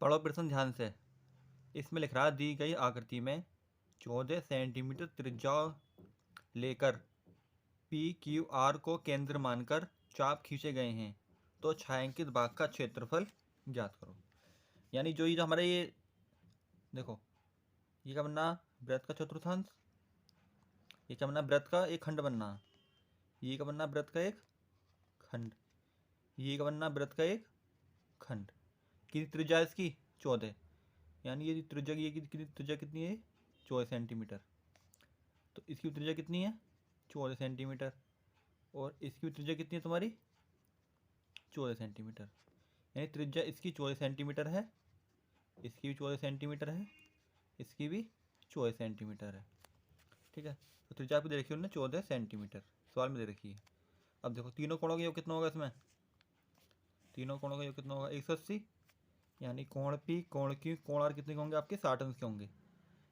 पढ़ो प्रश्न ध्यान से। इसमें लिख रहा है दी गई आकृति में 14 सेंटीमीटर त्रिज्या लेकर पी क्यू आर को केंद्र मानकर चाप खींचे गए हैं, तो छायांकित भाग का क्षेत्रफल ज्ञात करो। यानी जो हमारे ये देखो, ये क्या बनना, वृत्त का चतुर्थांश, ये क्या बनना, वृत्त का एक खंड बनना, ये क्या बनना, वृत्त का एक खंड, ये क्या बनना, वृत्त का एक खंड। कितनी त्रिज्या है इसकी, 14। यानी ये त्रिज्या, ये कितनी त्रिज्या कितनी है, 14 सेंटीमीटर। तो इसकी त्रिज्या कितनी है, 14 सेंटीमीटर। और इसकी त्रिज्या कितनी है तुम्हारी, 14 सेंटीमीटर। यानी त्रिज्या इसकी 14 सेंटीमीटर है, इसकी भी 14 सेंटीमीटर है, इसकी भी 14 सेंटीमीटर है। ठीक है, तो त्रिज्या आपको दे रखी है उन्होंने 14 सेंटीमीटर, सवाल में दे रखी है। अब देखो तीनों कोणों का योग कितना होगा इसमें, तीनों कोणों का योग कितना होगा, 180। यानी कोण पी, कोण क्यू, कोण आर कितने के होंगे आपके, 60 अंश के होंगे,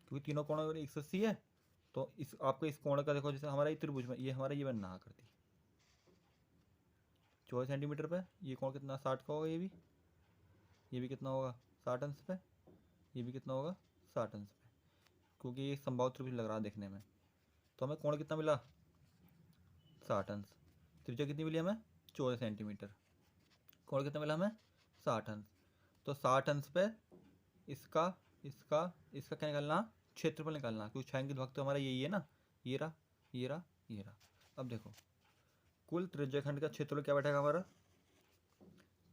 क्योंकि तीनों कोणों का 180 है। तो इस आपको इस कोण का देखो, जैसे हमारा ये त्रिभुज में ये हमारा ये बनना आकृति 14 सेंटीमीटर पे, ये कोण कितना 60 का होगा, ये भी कितना होगा 60 अंश पे, ये भी कितना होगा 60 अंश पे, क्योंकि ये संभाव त्रिभुज लग रहा है देखने में। तो हमें कोण कितना मिला, 60 अंश। त्रिज्या कितनी मिली हमें, 14 सेंटीमीटर। कोण कितना मिला हमें, 60 अंश। तो 60 अंश पे इसका इसका इसका क्या निकालना, क्षेत्रफल निकालना, क्योंकि छायांकित भाग तो हमारा यही है ना, ये रहा, ये रहा, ये रहा। अब देखो कुल त्रिज्याखंड का क्षेत्रफल क्या बैठेगा हमारा,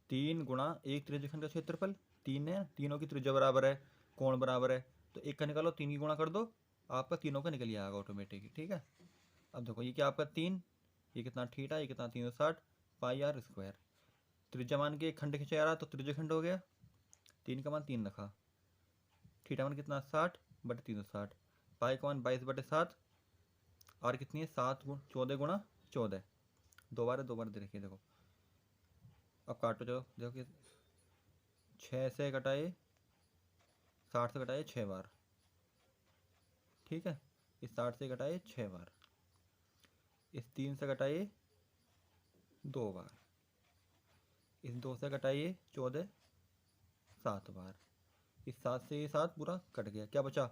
3 गुणा एक त्रिज्याखंड का क्षेत्रफल, 3 है, तीनों की त्रिज्या बराबर है, कोण बराबर है, तो एक का निकालो, 3 की गुणा कर दो, आपका तीनों का निकल ही आएगा ऑटोमेटिक। ठीक है, अब देखो ये क्या आपका 3, ये कितना थीटा, ये कितना 360 पाई आर स्क्वायर। त्रिज्या मान के एक खंड खींचा जा रहा, तो त्रिज्या खंड हो गया, 3 का मान 3 रखा, थीटा मान कितना 60 बटे 360, पाई का मान 22 बटे 7, और कितनी है 7 14 गुणा 14, दो बार दे रखिए। देखो अब काटो, चलो देखो कि 6 से घटाए 60 से घटाए 6 बार, ठीक है, इस 60 से घटाए 6 बार, इस 3 से घटाइए 2 बार, इस 2 से घटाइए 14 7 बार, इस 7 से ये 7 पूरा कट गया, क्या बचा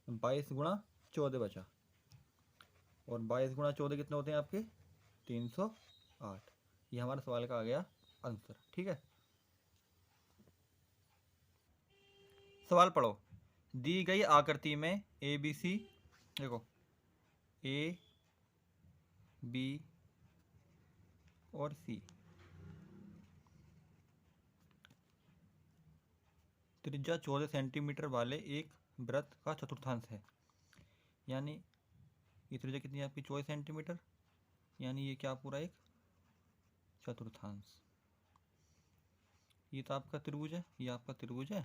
22 गुणा 14 बचा, और 22 गुणा 14 कितने होते हैं आपके 308। ये हमारे सवाल का आ गया आंसर। ठीक है, सवाल पढ़ो। दी गई आकृति में ए बी सी, देखो ए बी और सी त्रिज्या 14 सेंटीमीटर वाले एक वृत्त का चतुर्थांश है। यानी ये त्रिज्या कितनी है आपकी 14 सेंटीमीटर, यानी ये क्या पूरा एक चतुर्थांश। ये तो आपका त्रिभुज है, ये आपका त्रिभुज है,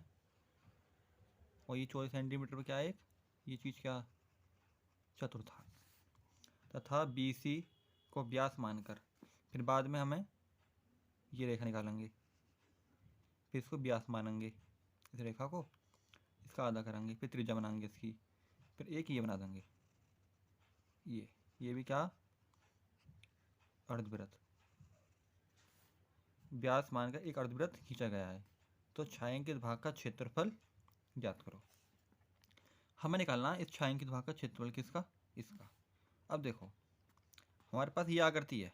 और ये 14 सेंटीमीटर पर क्या है एक, ये चीज़ क्या, चतुर्थांश। तथा बी सी को व्यास मानकर फिर बाद में हमें ये रेखा निकालेंगे, फिर इसको व्यास मानेंगे, इस रेखा को इसका आधा करेंगे, फिर त्रिज्या बनाएंगे इसकी, फिर एक ये बना देंगे, ये भी क्या, अर्धवृत्त। व्यास मानकर एक अर्धवृत्त खींचा गया है, तो छायांकित भाग का क्षेत्रफल ज्ञात करो। हमें निकालना है इस छायांकित भाग का क्षेत्रफल किसका, इसका। अब देखो हमारे पास ये आकृति है,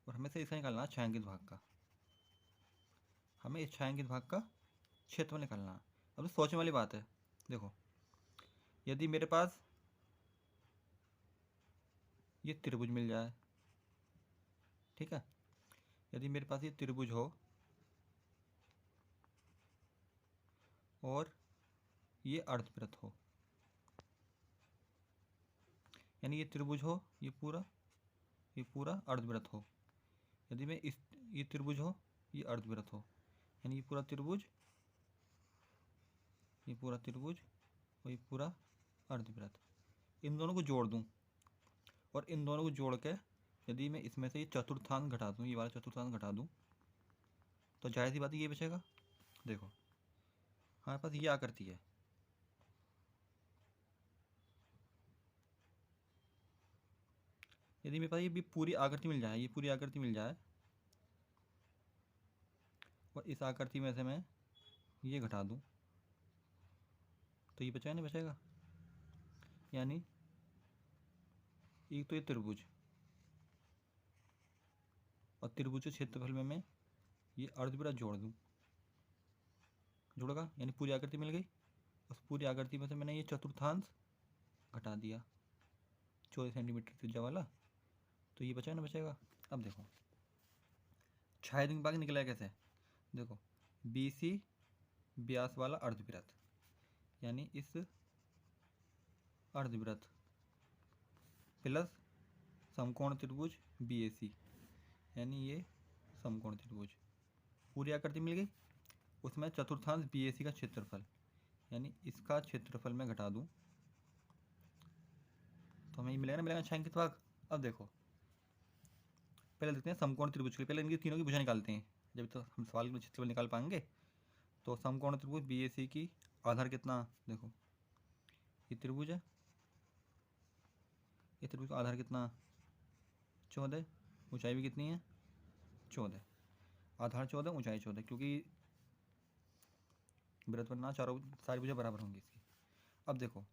और हमें से इसका निकालना है छायांकित भाग का, हमें इस छायांकित भाग का क्षेत्रफल निकालना है। अब सोचने वाली बात है, देखो यदि मेरे पास ये त्रिभुज मिल जाए, ठीक है, यदि मेरे पास ये त्रिभुज हो और ये अर्धवृत्त हो, यानी ये त्रिभुज हो, ये पूरा अर्धवृत्त हो, यदि मैं इस ये त्रिभुज हो, ये अर्धवृत्त हो, यानी ये पूरा त्रिभुज, ये पूरा त्रिभुज और ये पूरा अर्धवृत्त, इन दोनों को जोड़ दूं, और इन दोनों को जोड़ के यदि मैं इसमें से ये चतुर्थांश घटा दूं, ये वाला चतुर्थांश घटा दूं, तो जाहिर सी बात है ये बचेगा। देखो हमारे पास ये आकृति है, यदि मेरे पास ये भी पूरी आकृति मिल जाए, ये पूरी आकृति मिल जाए और इस आकृति में से मैं ये घटा दूँ तो ये बचेगा नहीं बचेगा। यानी एक तो ये त्रिभुज और त्रिभुज के क्षेत्रफल में मैं ये अर्धवृत्त जोड़ दूँ, जुड़ेगा, यानी पूरी आकृति मिल गई। उस पूरी आकृति में से मैंने ये चतुर्थांश घटा दिया 14 सेंटीमीटर त्रिज्या वाला, तो ये बचा ना बचेगा। अब देखो छाया भाग निकला है कैसे, देखो BC व्यास वाला अर्धवृत्त, यानी इस अर्धवृत्त प्लस समकोण त्रिभुज BAC, यानी ये समकोण त्रिभुज, पूरी आकृति मिल गई। उसमें चतुर्थांश BAC का क्षेत्रफल, यानी इसका क्षेत्रफल मैं घटा दूं तो हमें ये मिलेगा ना, मिलेगा छायांकित भाग। अब देखो पहले देखते हैं समकोण त्रिभुज के, पहले इनकी तीनों की भुजा निकालते हैं, जब तो हम सवाल के क्षेत्रफल निकाल पाएंगे। तो समकोण त्रिभुज BAC की आधार कितना, देखो ये त्रिभुज है, ये त्रिभुज का आधार कितना 14, ऊंचाई भी कितनी है 14, आधार 14 ऊंचाई 14, क्योंकि वृत्त बनना चारों सारी भुजा बराबर होंगी इसकी। अब देखो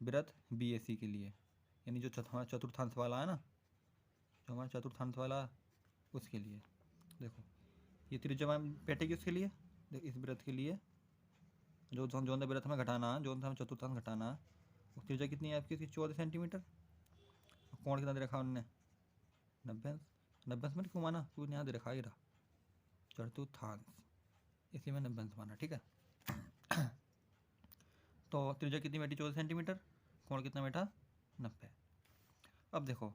वृत्त BAC के लिए, यानी जो हमारा चतुर्थांश वाला है ना, जो हमारा चतुर्थांश वाला उसके लिए देखो ये त्रिज्या बैठेगी उसके लिए। देखो इस वृत्त के लिए जो वृत्त हमें घटाना है, जो हमें चतुर्थांश घटाना है, वो त्रिज्या कितनी है आपकी इसकी 14 सेंटीमीटर। कोण कितना दे रखा उन्होंने 90, 90 में क्यों माना, क्योंकि यहाँ दे रखा ही रहा चतुर्थांश, इसलिए मैं 90 माना, ठीक है। तो त्रिज्या कितनी बैठी 14 सेंटीमीटर, कोण कितना बैठा 90। अब देखो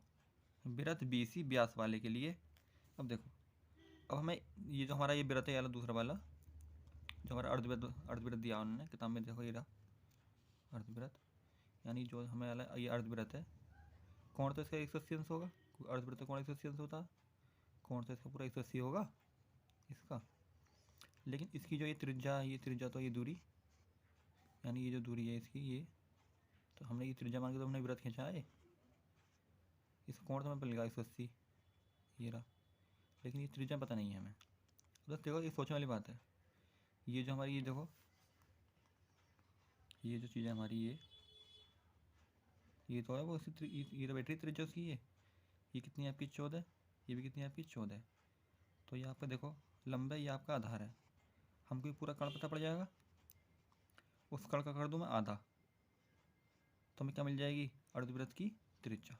वृत्त BC व्यास वाले के लिए, अब देखो अब हमें ये जो हमारा ये वृत्त है वाला दूसरा वाला जो हमारा अर्धवृत्त दिया उन्होंने किताब में, देखो ये रहा अर्धवृत्त, यानी जो हमें वाला ये अर्धवृत्त है, कोण तो इसका 180 अंश होगा, अर्धवृत्त कोण 180 अंश होता है, कोण तो इसका पूरा 180 होगा इसका। लेकिन इसकी जो ये त्रिज्या तो ये दूरी, यानी ये जो दूरी है इसकी ये, तो हमने ये त्रिज्या मान के तो हमने वृत्त खींचा है, इस कोण तो हमें मिल गया 180 ये रहा, लेकिन ये त्रिज्या पता नहीं है हमें। तो देखो ये सोचने वाली बात है, ये जो हमारी ये देखो ये जो चीज़ है हमारी ये तो है वो ये तो बैटरी त्रिज्या उसकी ये कितनी है आपकी 14, ये भी कितनी है आपकी 14। तो ये आपका देखो लंबा ये आपका आधार है, हमको ये पूरा कण पता पड़ जाएगा, उस कण का कर दूँ मैं आधा, तो हमें क्या मिल जाएगी अर्धवृत्त की त्रिज्या।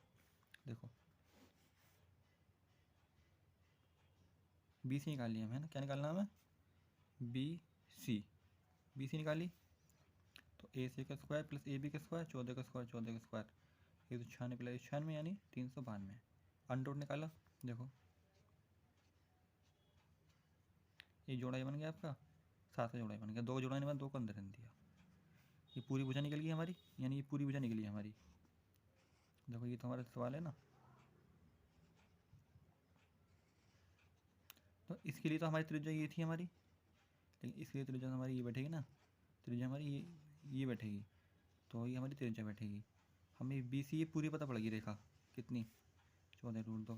देखो BC निकाल लिया हमें ना, क्या निकालना हमें BC निकाली, तो AC का स्क्वायर प्लस AB का स्क्वायर 14 का स्क्वायर 14 का स्क्वायर, ये तो 96 प्लस 96 यानी 392, अंडर निकाला। देखो ये जोड़ा ये बन गया आपका 7 का जोड़ा बन गया, 2 का जोड़ा ने 2 को अंदर रख दिया, ये पूरी भुजा निकल गई हमारी, यानी ये पूरी भुजा निकली हमारी। देखो ये तो हमारा सवाल है ना, तो इसके लिए तो हमारी त्रिज्या ये थी हमारी, लेकिन इसके लिए त्रिज्या हमारी ये बैठेगी ना, त्रिज्या हमारी ये बैठेगी, तो ये हमारी त्रिज्या बैठेगी। हमें BC ये पूरी पता पड़ेगी रेखा कितनी 14√2,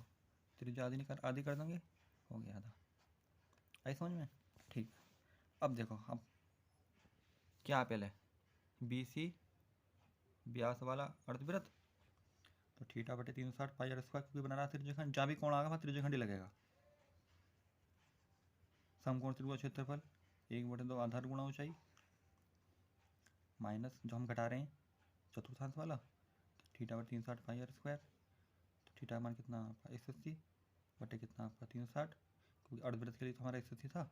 त्रिज्या आधी कर देंगे, हो गया आधा। आई समझ में, ठीक। अब देखो अब क्या पहले BC व्यास वाला अर्धवृत्त, तो थीटा बटे 360 पाई r स्क्वायर, क्योंकि बना रहा त्रिज्याखंड, जहाँ भी कोण आएगा वहाँ त्रिज्याखंड ही लगेगा। समकोण त्रिभुज क्षेत्रफल 1/2 आधार गुणा ऊंचाई माइनस जो हम घटा रहे हैं चतुर्थांश वाला, तो थीटा बटे 360 पाई r स्क्वायर, तो थीटा मान कितना आपका 180 बटे कितना आपका 360, क्योंकि अर्धवृत्त के लिए तो हमारा 180 था,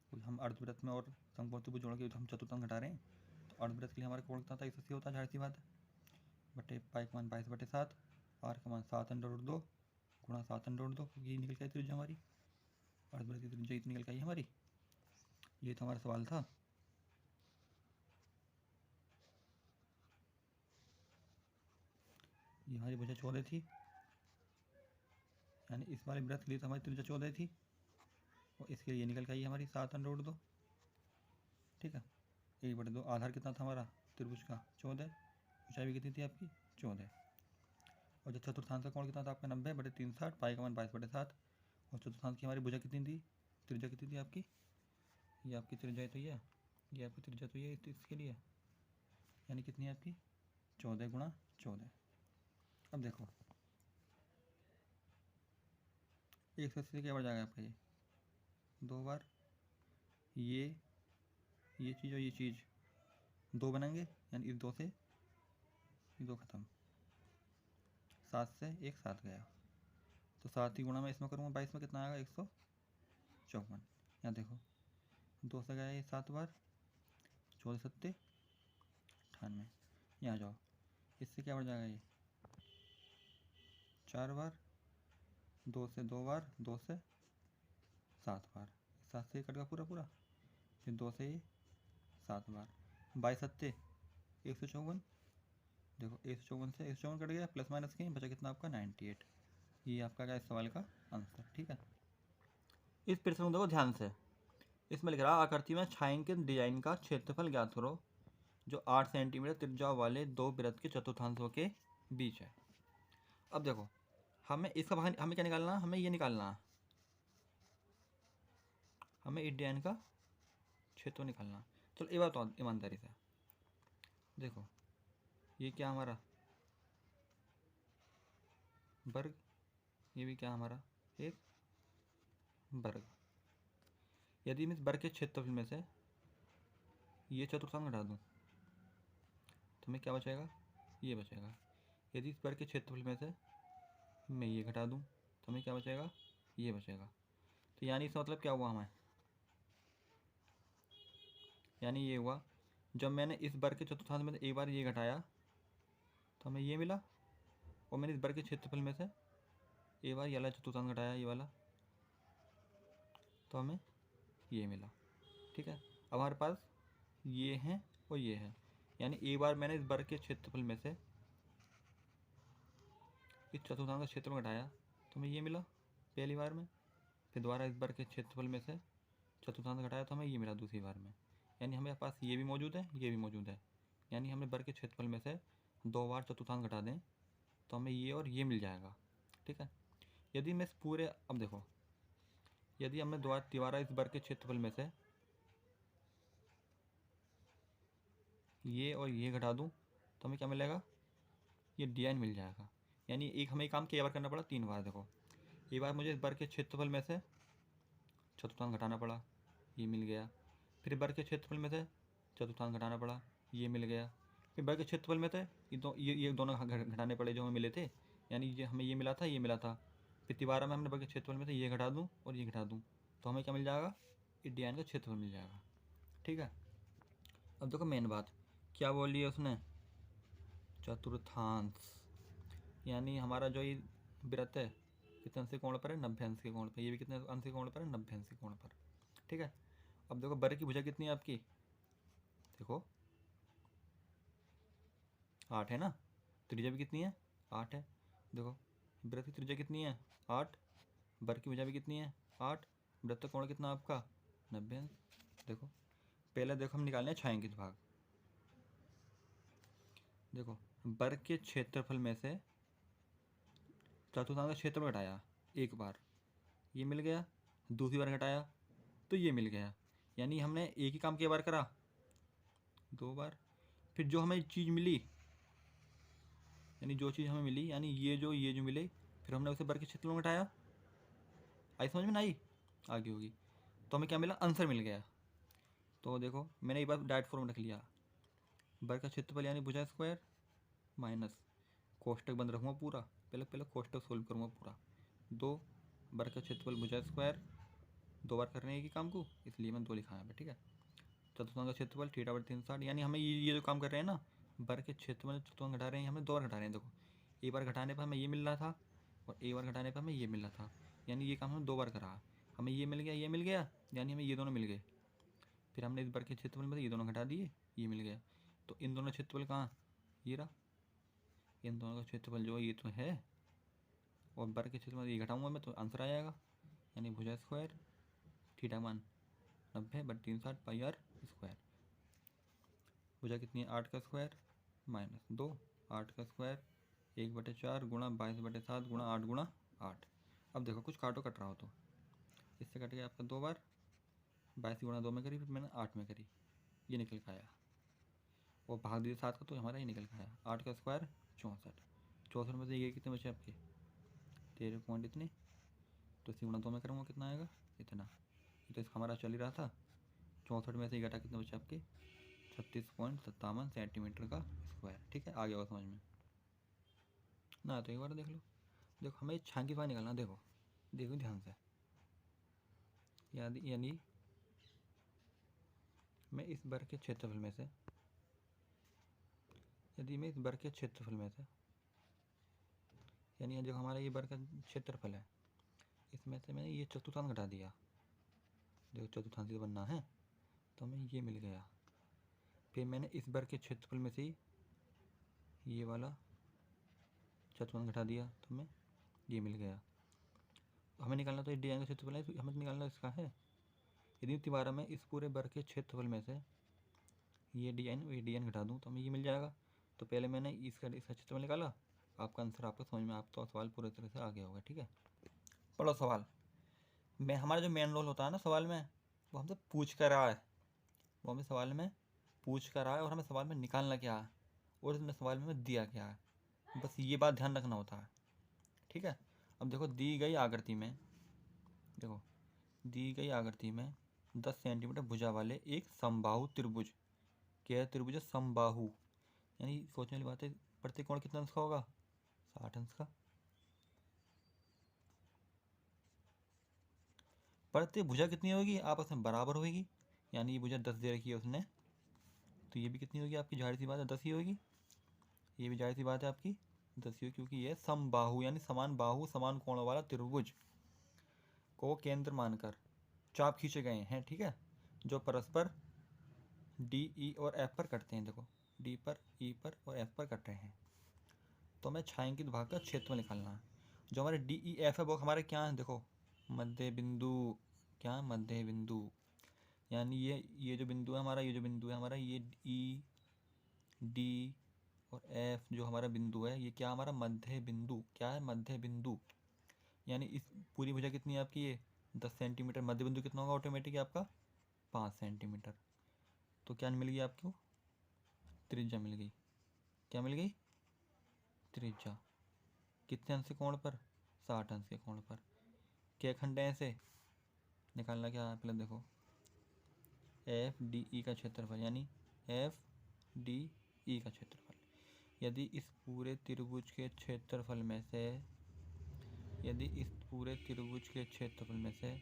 क्योंकि हम अर्धवृत्त में और समकोण त्रिभुज जोड़ के तो हम चतुर्थांश घटा रहे हैं, तो अर्धवृत्त के लिए हमारा कोण कितना था 180 होता है, जाहिर सी बात है, बटे पाई का मान 22/7, r का मान 7√2 गुणा 7√2, क्योंकि ये निकल गई त्रिज्या हमारी, अर्धवृत्त की त्रिज्या इतनी निकल गई हमारी। ये तो हमारा सवाल था। ये हमारी भुजा 14 थी, यानी इस वाले वृत्त के लिए तो हमारी त्रिज्या 14 थी, और इसके लिए ये निकल गई हमारी 7√2, ठीक है। 1/2 आधार कितना था हमारा त्रिभुज का 14, ऊंचाई भी कितनी थी आपकी 14। और जो चतुर्थांश का कोण कितना था आपका 90/360, पाई का मान 22/7। और चतुर्थांश की हमारी भुजा कितनी थी, त्रिज्या कितनी थी आपकी, ये आपकी त्रिज्या तो ये आपकी त्रिज्या तो ये इसके लिए, यानी कितनी है आपकी 14 × 14। अब देखो 180 से क्या बढ़ जाएगा आपका, ये 2 बार ये चीज़ और ये चीज़ 2 बनाएंगे, यानी इस 2 से ये 2 खत्म, 7 से 1 7 गया, तो 7 ही गुणा मैं इसमें करूँगा 22 में कितना आएगा 154। यहाँ देखो 2 से गया ये 7 बार, 14 7 98। यहाँ जाओ इससे क्या बढ़ जाएगा, ये 4 बार, 2 से 2 बार, 2 से 7 बार, 7 से कट गया पूरा पूरा, फिर 2 से ये 7 बार, 22 7 154। देखो 154 से 154 कट गया, प्लस माइनस कहीं बचा कितना आपका 98। ये आपका क्या इस सवाल का आंसर, ठीक है। इस प्रश्न को देखो ध्यान से, इसमें लिख रहा आकृति में छायांकित डिजाइन का क्षेत्रफल ज्ञात करो जो 8 सेंटीमीटर त्रिज्या वाले 2 वृत्त के चतुर्थांशों के बीच है। अब देखो हमें इसका भाग, हमें क्या निकालना है, हमें ये निकालना है, हमें इस डिजाइन का क्षेत्र निकालना है। चलो ये बात ईमानदारी से देखो, ये क्या हमारा वर्ग, ये भी क्या हमारा एक वर्ग। यदि मैं इस वर्ग के क्षेत्रफल में से ये चतुर्थांश घटा दूँ तो हमें क्या बचेगा, ये बचेगा। यदि इस वर्ग के क्षेत्रफल में से मैं ये घटा दूँ तो हमें क्या बचेगा, ये बचेगा। तो यानी इसका मतलब क्या हुआ हमें, यानी ये हुआ जब मैंने इस वर्ग के चतुर्थांश में से एक बार ये घटाया तो हमें ये मिला, और मैंने इस वर्ग के क्षेत्रफल में से एक बार ये वाला चतुर्थांश घटाया, ये वाला, तो हमें ये मिला, ठीक है। अब हमारे पास ये है और ये है, यानी एक बार मैंने इस वर्ग के क्षेत्रफल में से इस चतुर्थांश का क्षेत्रफल घटाया तो हमें ये मिला पहली बार में, फिर दोबारा इस वर्ग के क्षेत्रफल में से चतुर्थांश घटाया तो हमें ये मिला दूसरी बार में। यानी हमारे पास ये भी मौजूद है, ये भी मौजूद है, यानी हमें वर्ग के क्षेत्रफल में से 2 बार चतुर्थांश घटा दें तो हमें ये और ये मिल जाएगा, ठीक है। यदि मैं इस पूरे, अब देखो यदि हमें दोबारा इस वर्ग के क्षेत्रफल में से ये और ये घटा दूं तो हमें क्या मिलेगा, ये डिजाइन मिल जाएगा। यानी एक हमें काम किया बार करना पड़ा 3 बार। देखो एक बार मुझे इस वर्ग के क्षेत्रफल में से चतुर्थांश घटाना पड़ा, ये मिल गया, फिर वर्ग के क्षेत्रफल में से चतुर्थांश घटाना पड़ा, ये मिल गया, फिर वर्ग के क्षेत्रफल में से ये दोनों घटाने पड़े जो हमें मिले थे, यानी ये हमें ये मिला था, ये मिला था, फिर तिबारा में हमने वर्ग के क्षेत्रफल में से ये घटा दूँ और ये घटा दूँ तो हमें क्या मिल जाएगा, इस डिजाइन का क्षेत्रफल मिल जाएगा, ठीक है। अब देखो मेन बात क्या बोल रही है उसने, चतुर्थांश, यानी हमारा जो ये वृत्त है कितने अंश के कोण पर है, 90 अंश के कोण पर, ये भी कितने अंश के कोण पर है, 90 अंश के कोण पर, ठीक है। अब देखो वर्ग की भुजा कितनी है आपकी, देखो 8 है ना, त्रिज्या भी कितनी है 8 है। देखो वृत्त की त्रिज्या कितनी है 8, वर्ग की भुजा भी कितनी है 8, वृत्त का कोण कितना आपका 90 अंश। देखो पहले देखो हम निकालने हैं छायांकित भाग। देखो वर्ग के क्षेत्रफल में से चतुर्थांश का क्षेत्रफल घटाया एक बार, ये मिल गया, दूसरी बार घटाया तो ये मिल गया, यानी हमने एक ही काम किया बार करा 2 बार। फिर जो हमें चीज़ मिली, यानी जो चीज़ हमें मिली, यानी ये जो मिले, फिर हमने उसे वर्ग के क्षेत्रफल में घटाया, आई समझ में ना आई, आगे होगी, तो हमें क्या मिला, आंसर मिल गया। तो देखो मैंने एक बार डायरेक्ट फॉर्म रख लिया, वर्ग का क्षेत्रफल यानी भुजा स्क्वायर माइनस कोष्टक बंद रखूँगा पूरा, पहले पहले कोष्टक सोल्व करूँगा पूरा, 2 वर्ग का क्षेत्रफल भुजा स्क्वायर, 2 बार कर रहे हैं एक ही काम को इसलिए मैं 2 लिखा है, ठीक है। चतुर्थांश का क्षेत्रफल θ/360, यानी हमें ये जो काम कर रहे हैं ना, वर्ग के क्षेत्रफल चतुर्थांश घटा रहे हैं, हमें 2 बार घटा रहे हैं। देखो एक बार घटाने पर हमें ये मिल रहा था और एक बार घटाने पर हमें ये मिल रहा था, यानी ये काम हमने 2 बार करा, हमें ये मिल गया, ये मिल गया, यानी हमें ये दोनों मिल गए, फिर हमने इस वर्ग के क्षेत्रफल में ये दोनों घटा दिए, ये मिल गया, तो इन दोनों क्षेत्रफल कहाँ, ये रहा, इन दोनों का क्षेत्रफल जो ये तो है, और वर्ग के क्षेत्रफल ये घटाऊंगा मैं तो आंसर आ जाएगा, यानी भुजा स्क्वायर थीटा मान 90/360 पाई r स्क्वायर, भुजा कितनी है 8 का स्क्वायर माइनस 2, 8 का स्क्वायर 1/4 गुणा 22/7 गुणा 8 गुणा 8। अब देखो कुछ काटो कट रहा हो तो इससे कट गया आपका 2 बार, 22 गुणा 2 में करी, फिर मैंने 8 में करी, ये निकल के आया। और भाग दिया 7 का तो हमारा ये निकल के आया। 8 का स्क्वायर 64। 64 में से ये कितने बचे आपके 13 पॉइंट इतने, तो इसी गुणा 2 में करूँगा कितना आएगा इतना। तो इसका हमारा चल ही रहा था। 64 में से ये घटा कितने बचे आपके 36.57 सेंटीमीटर का स्क्वायर। ठीक है, आ गया होगा समझ में ना। तो एक बार देख लो, देखो हमें छांकी पानी निकालना। देखो देखो ध्यान से, यानी मैं इस वर्ग के क्षेत्रफल में से, यदि मैं इस वर्ग के क्षेत्रफल में से, यानी जो हमारा ये वर्ग का क्षेत्रफल है इसमें से मैंने ये चतुर्थांश घटा दिया। देखो चतुर्थांश बनना है तो हमें ये मिल गया। फिर मैंने इस वर्ग के क्षेत्रफल में से ही ये वाला चतुर्थांश घटा दिया तो हमें ये मिल गया। हमें निकालना तो डी का क्षेत्रफल है, हमें निकालना इसका है। यदि दोबारा मैं इस पूरे वर्ग के क्षेत्रफल में से ये डी एन घटा दूँ तो हमें ये मिल जाएगा। तो पहले मैंने इसका क्षेत्रफल निकाला, आपका आंसर आपको समझ में, आप तो सवाल पूरी तरह से आ गया होगा। ठीक है, पढ़ो सवाल। मैं हमारा जो मेन रोल होता है ना सवाल में, वो हमसे पूछ कर रहा है, वो हमें सवाल में पूछ कर रहा है और हमें सवाल में निकालना क्या है और इसमें सवाल में दिया क्या है, बस ये बात ध्यान रखना होता है। ठीक है, अब देखो दी गई आकृति में, देखो दी गई आकृति में 10 सेंटीमीटर भुजा वाले एक समबाहु त्रिभुज, क्या त्रिभुज समबाहु, यानी सोचने वाली बात है, प्रत्येक कोण कितना अंश का होगा 60 अंश का। प्रत्येक भुजा कितनी होगी आपस में बराबर होगी, यानी ये भुजा 10 दे रखी है उसने, तो ये भी कितनी होगी आपकी, जाहिर सी बात है 10 ही होगी। ये भी जाहिर सी बात है आपकी 10 ही होगी, क्योंकि ये समबाहु यानी समान बाहु समान कोण वाला त्रिभुज को केंद्र मानकर चाप खींचे गए हैं। ठीक है, जो परस्पर डी ई और एफ पर कटते हैं। देखो डी पर ई पर और एफ पर कट रहे हैं, तो हमें छायांकित भाग का क्षेत्रफल निकालना है। जो हमारे डी ई एफ है वो हमारे क्या है, देखो मध्य बिंदु, क्या मध्य बिंदु, यानी ये जो बिंदु है हमारा, ये जो बिंदु है हमारा, ये ई डी और एफ जो हमारा बिंदु है, ये क्या हमारा मध्य बिंदु, क्या है मध्य बिंदु। यानी इस पूरी भुजा कितनी है आपकी, ये 10 सेंटीमीटर, मध्य बिंदु कितना होगा ऑटोमेटिक आपका 5 सेंटीमीटर। तो क्या मिल गई आपको त्रिज्या मिल गई, क्या मिल गई त्रिज्या, कितने अंश के कोण पर 60 अंश के कोण पर। क्या खंड है ऐसे, निकालना क्या है पहले देखो, एफ डी ई का क्षेत्रफल, यानी एफ डी ई का क्षेत्रफल। यदि इस पूरे त्रिभुज के क्षेत्रफल में से, यदि इस पूरे त्रिभुज के क्षेत्रफल में से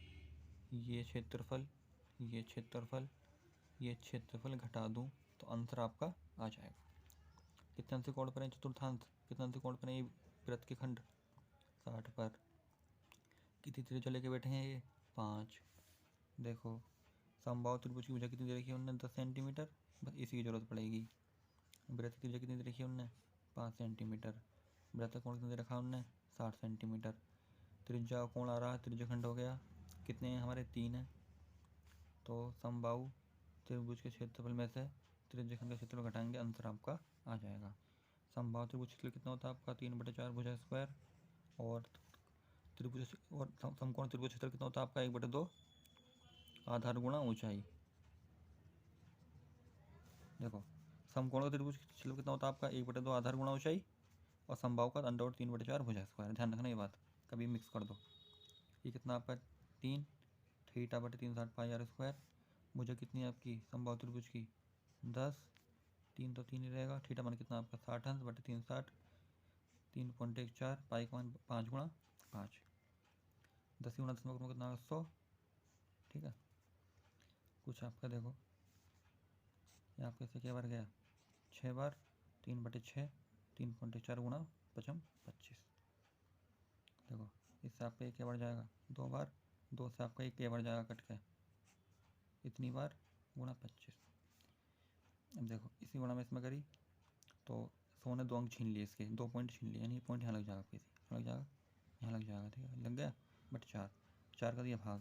ये क्षेत्रफल ये क्षेत्रफल ये क्षेत्रफल घटा दूं तो आंसर आपका आ जाएगा। कितने अंश कोण पर है चतुर्थांश, कितने अंश कोण पर है ये वृत्त के खंड 60 पर। कितनी त्रिज्या लेके बैठे हैं ये 5। देखो समबाहु त्रिभुज की भुजा कितनी दे रखी है उन्होंने 10 सेंटीमीटर, बस इसी की जरूरत पड़ेगी। वृत्त की त्रिज्या कितनी दे रखी है उन्होंने 5 सेंटीमीटर, वृत्त का कोण कितना दे रखा है उन्होंने 60 सेंटीमीटर। त्रिज्या कोण आ रहा है, त्रिज्या खंड हो गया, कितने हैं हमारे 3 है। तो समबाहु त्रिभुज के क्षेत्रफल में से त्रिज्या खंड का क्षेत्रफल घटाएंगे, आंसर आपका आ जाएगा। समबाहु त्रिभुज क्षेत्रफल कितना होता है आपका 3/4 भुजा स्क्वायर, और त्रिभुज और समकोण त्रिभुज क्षेत्र कितना होता है आपका 1/2 आधार गुणा ऊंचाई। देखो समकोण का त्रिभुज क्षेत्र कितना होता है आपका 1/2 आधार गुणा ऊंचाई, और समबाहु का अंडर 3/4 भुजा स्क्वायर। ध्यान रखना ये बात, कभी मिक्स कर दो। ये कितना आपका 3 थीटा बटे 3 60 पाई आर स्क्वायर। भुजा कितनी है आपकी समबाहु त्रिभुज की 10, 3 तो 3 ही रहेगा, थीटा मान कितना आपका 60 अंश बटे 3 60, 3.14 पाई का मान 5 गुणा 5, 10 गुणा 10 में कितना 100। ठीक है, कुछ आपका देखो ये आपके से क्या बार गया 6 बार, 3/6, 3.4 गुणा 5 25। देखो इससे आपका एक क्या बढ़ जाएगा 2 बार, 2 से आपका एक क्या बढ़ जाएगा कट के, इतनी बार गुणा 25। अब देखो इसी गुणा में इसमें करी तो 100 ने 2 अंक छीन लिए, इसके 2 पॉइंट छीन लिए, यानी ये पॉइंट यहाँ लग जाएगा, आपके लग जाएगा, यहाँ लग जाएगा। ठीक है, लग गया बट 4 4 का दिया भाग,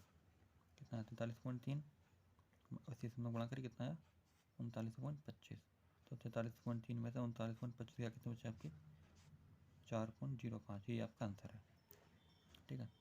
कितना है 43.3, 80 से गुणा करी कितना है 39.25। तो 43.3 में से 39.25 का कितने बचे आपके 4.05, ये आपका आंसर है। ठीक है।